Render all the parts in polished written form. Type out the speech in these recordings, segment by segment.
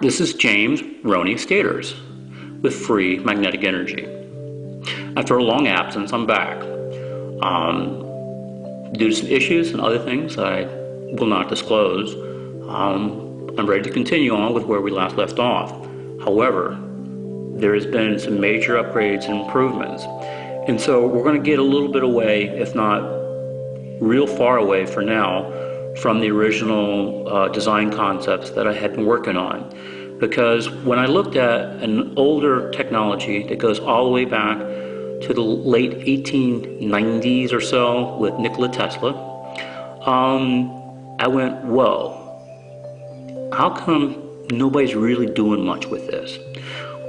This is James Roney Staters with Free Magnetic Energy. After a long absence, I'm back. Due to some issues and other things I will not disclose, I'm ready to continue on with where we last left off. However, there has been some major upgrades and improvements. And so we're going to get a little bit away, if not real far away for now, from the original design concepts that I had been working on. Because when I looked at an older technology that goes all the way back to the late 1890s or so with Nikola Tesla, I went, whoa, how come nobody's really doing much with this?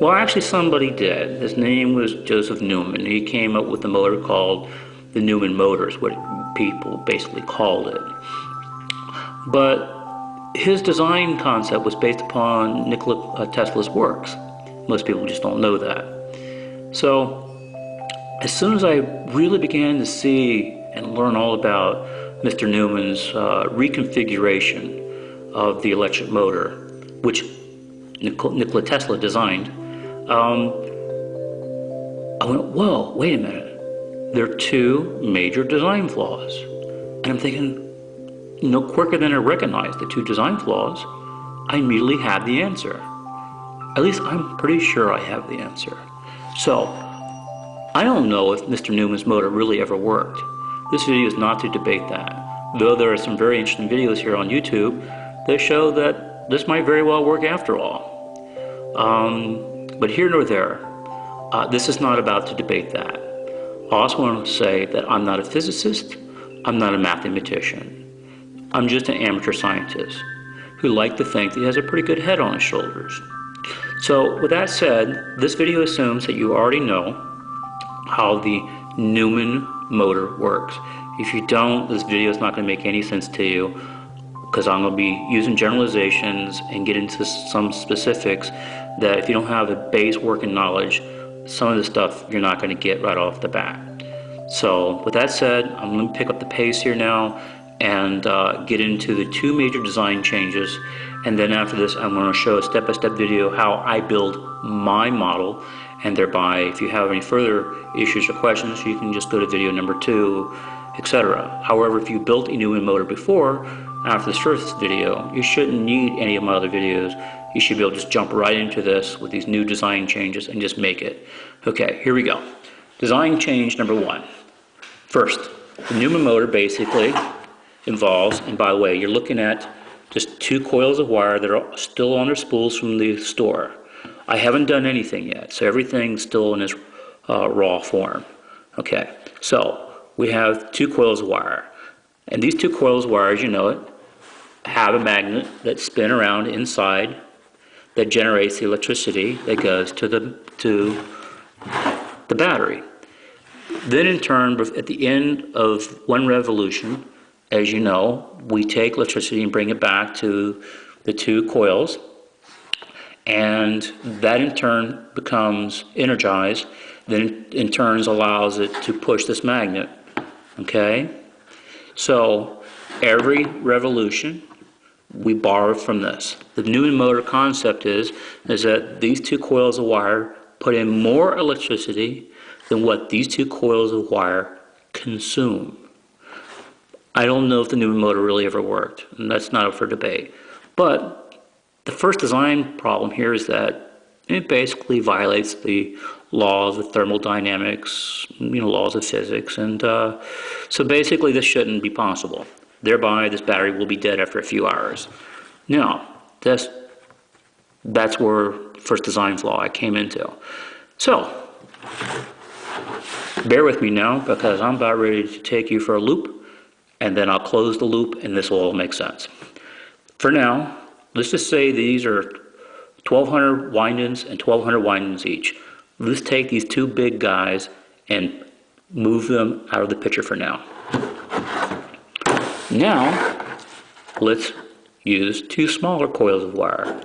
Well, actually somebody did. His name was Joseph Newman. He came up with a motor called the Newman motor, is what people basically called it. But his design concept was based upon Nikola Tesla's works. Most people just don't know that. So as soon as I really began to see and learn all about Mr. Newman's reconfiguration of the electric motor, which Nikola Tesla designed, I went, whoa, wait a minute. There are two major design flaws. And I'm thinking, no quicker than I recognized the two design flaws, I immediately had the answer. At least I'm pretty sure I have the answer. So, I don't know if Mr. Newman's motor really ever worked. This video is not to debate that, though there are some very interesting videos here on YouTube that show that this might very well work after all. But here nor there, this is not about to debate that. I also want to say that I'm not a physicist, I'm not a mathematician. I'm just an amateur scientist who like to think that he has a pretty good head on his shoulders. So with that said, this video assumes that you already know how the Newman motor works. If you don't, this video is not going to make any sense to you, because I'm going to be using generalizations and get into some specifics that if you don't have a base working knowledge, some of the stuff you're not going to get right off the bat. So with that said, I'm going to pick up the pace here now and get into the two major design changes, and then after this I'm going to show a step-by-step video how I build my model, and thereby if you have any further issues or questions you can just go to video number 2, etc. However, if you built a Newman motor before, after this first video, you shouldn't need any of my other videos. You should be able to just jump right into this with these new design changes and just make it. Okay, here we go. Design change number 1. First, the Newman motor basically involves, and by the way, you're looking at just 2 coils of wire that are still on their spools from the store. I haven't done anything yet, so everything's still in its raw form. Okay, so we have 2 coils of wire, and these 2 coils of wire, as you know it, have a magnet that spin around inside that generates the electricity that goes to the battery. Then in turn, at the end of one revolution, as you know, we take electricity and bring it back to the 2 coils, and that in turn becomes energized, then in turn allows it to push this magnet. Okay? So every revolution we borrow from this. The Newman motor concept is that these 2 coils of wire put in more electricity than what these 2 coils of wire consume. I don't know if the Newman motor really ever worked, and that's not up for debate. But the first design problem here is that it basically violates the laws of thermodynamics, laws of physics, and so basically this shouldn't be possible. Thereby, this battery will be dead after a few hours. Now, that's where the first design flaw I came into. So, bear with me now, because I'm about ready to take you for a loop, and then I'll close the loop and this will all make sense. For now, let's just say these are 1200 windings and 1200 windings each. Let's take these 2 big guys and move them out of the picture for now. Now, let's use 2 smaller coils of wire.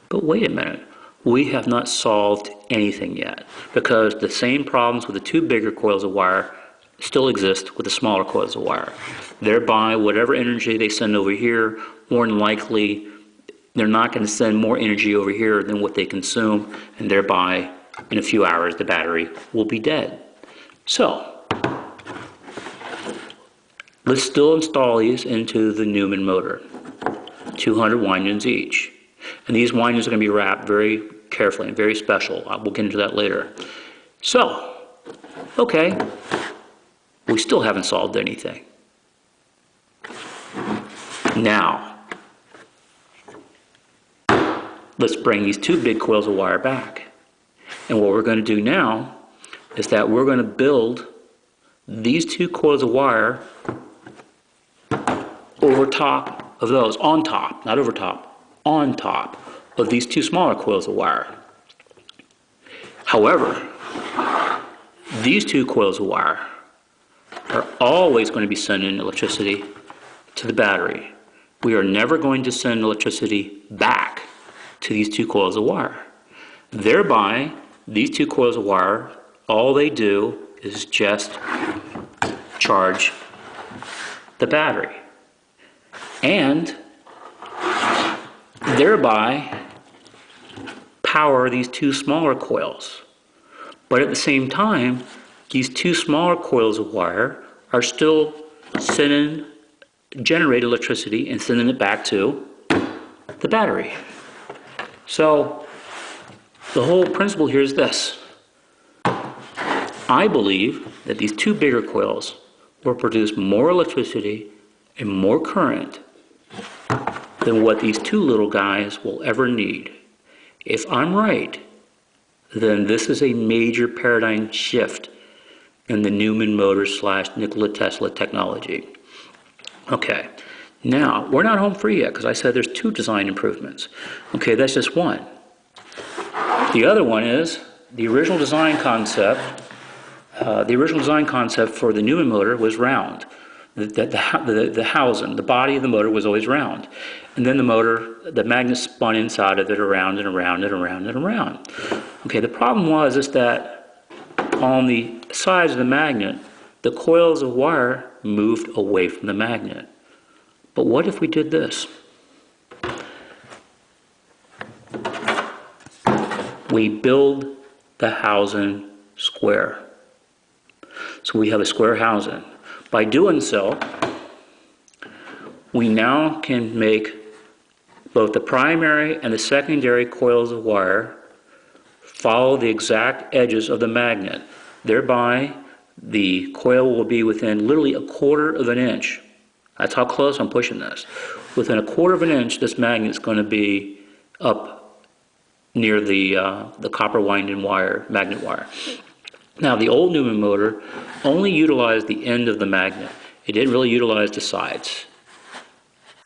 But wait a minute, we have not solved anything yet, because the same problems with the 2 bigger coils of wire still exist with the smaller coils of wire. Thereby, whatever energy they send over here, more than likely they're not going to send more energy over here than what they consume, and thereby, in a few hours, the battery will be dead. So, let's still install these into the Newman motor, 200 windings each. And these windings are going to be wrapped very carefully and very special. We'll get into that later. So, okay, we still haven't solved anything. Now, let's bring these two big coils of wire back. And what we're going to do now is that we're going to build these two coils of wire over top of those, on top, not over top, on top of these two smaller coils of wire. However, these two coils of wire are always going to be sending electricity to the battery. We are never going to send electricity back to these two coils of wire. Thereby, these two coils of wire, all they do is just charge the battery. And thereby power these two smaller coils. But at the same time, these two smaller coils of wire are still generate electricity and sending it back to the battery. So the whole principle here is this. I believe that these two bigger coils will produce more electricity and more current than what these two little guys will ever need. If I'm right, then this is a major paradigm shift in the Newman motor / Nikola Tesla technology. Okay, now we're not home free yet because I said there's two design improvements. Okay, that's just one. The other one is the original design concept. The original design concept for the Newman motor was round. The housing, the body of the motor was always round. And then the motor, the magnet spun inside of it around and around and around and around. Okay, the problem is that on the sides of the magnet, the coils of wire moved away from the magnet. But what if we did this? We build the housing square. So we have a square housing. By doing so, we now can make both the primary and the secondary coils of wire follow the exact edges of the magnet. Thereby, the coil will be within literally 1/4 of an inch. That's how close I'm pushing this. Within 1/4 of an inch, this magnet is going to be up near the copper winding wire, magnet wire. Now, the old Newman motor only utilized the end of the magnet. It didn't really utilize the sides.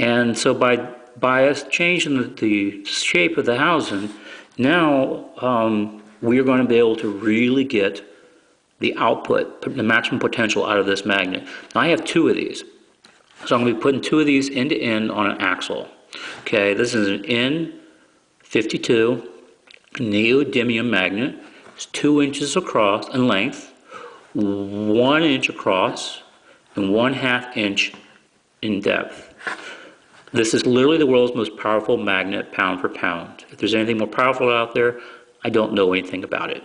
And so by us changing the shape of the housing, now we are going to be able to really get the output, the maximum potential out of this magnet. Now, I have two of these. So I'm going to be putting two of these end to end on an axle. Okay, this is an N52 neodymium magnet. It's 2 inches across in length, 1 inch across, and 1/2 inch in depth. This is literally the world's most powerful magnet, pound for pound. If there's anything more powerful out there, I don't know anything about it.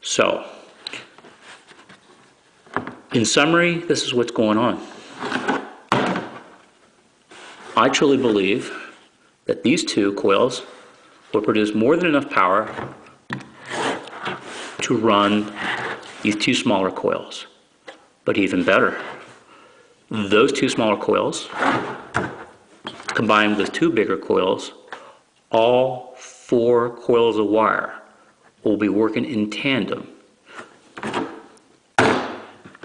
So, in summary, this is what's going on. I truly believe that these two coils will produce more than enough power to run these two smaller coils. But even better, those two smaller coils, combined with two bigger coils, all 4 coils of wire will be working in tandem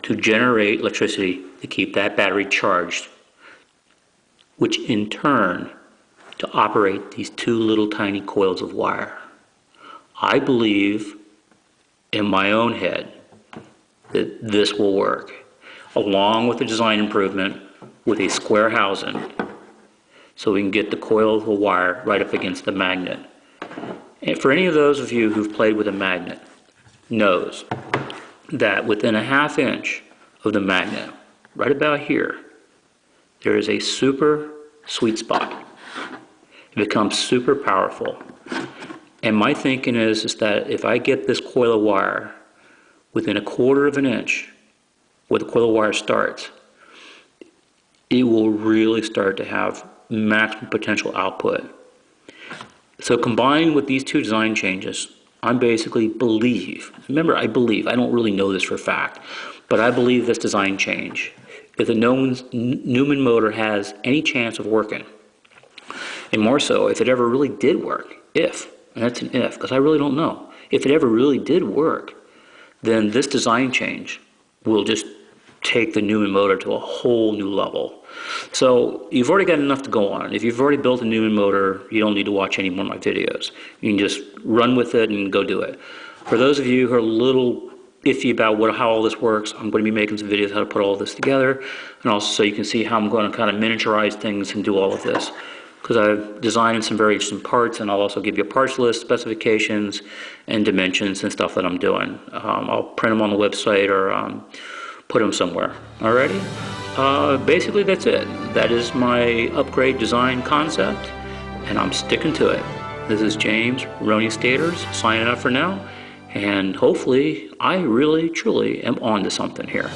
to generate electricity to keep that battery charged, which in turn to operate these 2 little tiny coils of wire. I believe in my own head that this will work, along with the design improvement with a square housing, so we can get the coils of wire right up against the magnet. And for any of those of you who've played with a magnet, knows that within 1/2 inch of the magnet, right about here, there is a super sweet spot. It becomes super powerful. And my thinking is that if I get this coil of wire within 1/4 of an inch where the coil of wire starts, it will really start to have maximum potential output. So combined with these two design changes, I basically believe, remember I believe, I don't really know this for a fact, but I believe this design change, if the Newman motor has any chance of working, and more so, if it ever really did work, and that's an if, because I really don't know, if it ever really did work, then this design change will just take the Newman motor to a whole new level. So you've already got enough to go on. If you've already built a Newman motor, you don't need to watch any more of my videos. You can just run with it and go do it. For those of you who are a little iffy about how all this works, I'm going to be making some videos how to put all this together, and also so you can see how I'm going to kind of miniaturize things and do all of this. Because I've designed some very interesting parts, and I'll also give you a parts list, specifications, and dimensions and stuff that I'm doing. I'll print them on the website or put them somewhere. Alrighty? Basically that's it. That is my upgrade design concept, and I'm sticking to it. This is James, Roney Stators, signing out for now, and hopefully I really, truly am on to something here.